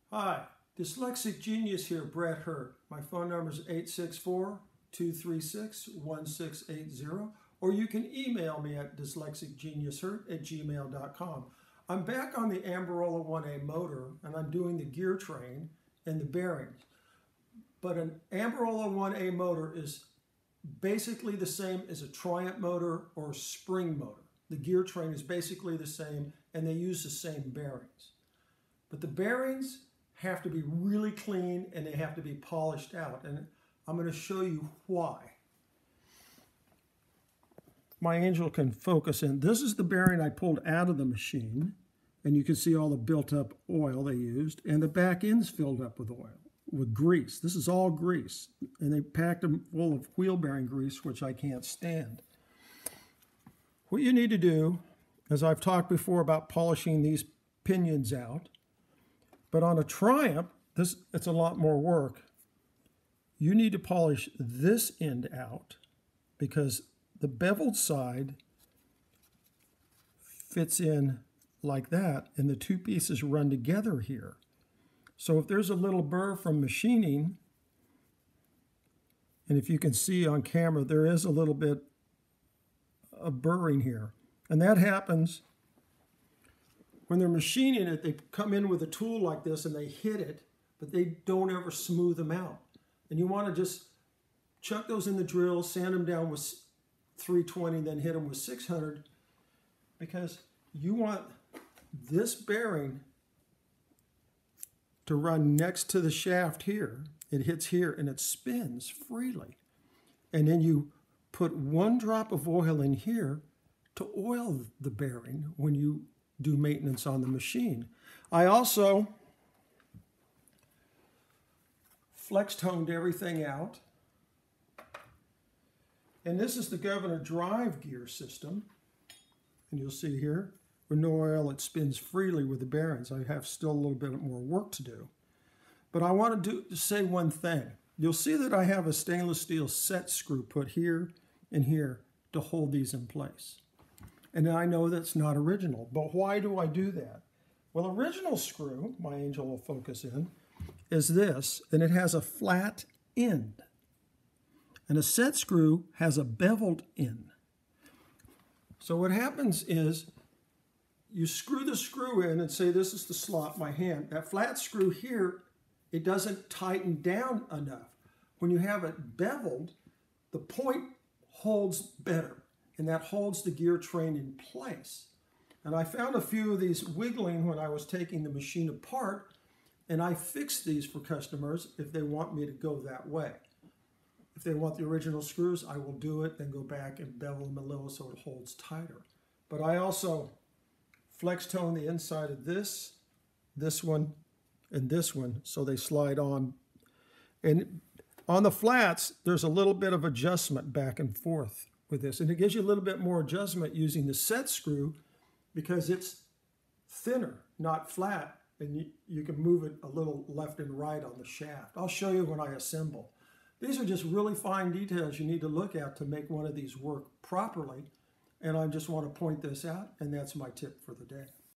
Hi, Dyslexic Genius here, Brett Hurt. My phone number is 864-236-1680, or you can email me at dyslexicgeniushurt@gmail.com. I'm back on the Amberola 1A motor, and I'm doing the gear train and the bearings. But an Amberola 1A motor is basically the same as a Triumph motor or a spring motor. The gear train is basically the same, and they use the same bearings. But the bearings have to be really clean and they have to be polished out. And I'm going to show you why. My angel can focus in. This is the bearing I pulled out of the machine. And you can see all the built up oil they used. And the back end's filled up with oil, with grease. This is all grease. And they packed them full of wheel bearing grease, which I can't stand. What you need to do, as I've talked before about polishing these pinions out, but on a Triumph, it's a lot more work. You need to polish this end out because the beveled side fits in like that, and the two pieces run together here. So if there's a little burr from machining, and if you can see on camera, there is a little bit of burring here. And that happens when they're machining it. They come in with a tool like this and they hit it, but they don't ever smooth them out. And you want to just chuck those in the drill, sand them down with 320, then hit them with 600, because you want this bearing to run next to the shaft here. It hits here and it spins freely. And then you put one drop of oil in here to oil the bearing when you do maintenance on the machine. I also flex toned everything out. And this is the governor drive gear system. And you'll see here, with no oil, it spins freely with the bearings. I have still a little bit more work to do. But I want to say one thing. You'll see that I have a stainless steel set screw put here and here to hold these in place. And I know that's not original, but why do I do that? Well, original screw, my angel will focus in, is this, and it has a flat end. And a set screw has a beveled end. So what happens is you screw the screw in and say, this is the slot, my hand. That flat screw here, it doesn't tighten down enough. When you have it beveled, the point holds better, and that holds the gear train in place. And I found a few of these wiggling when I was taking the machine apart, and I fixed these for customers if they want me to go that way. If they want the original screws, I will do it, then go back and bevel them a little so it holds tighter. But I also flex tone the inside of this one, and this one, so they slide on. And on the flats, there's a little bit of adjustment back and forth with this. And it gives you a little bit more adjustment using the set screw because it's thinner, not flat. And you can move it a little left and right on the shaft. I'll show you when I assemble. These are just really fine details you need to look at to make one of these work properly. And I just want to point this out, and that's my tip for the day.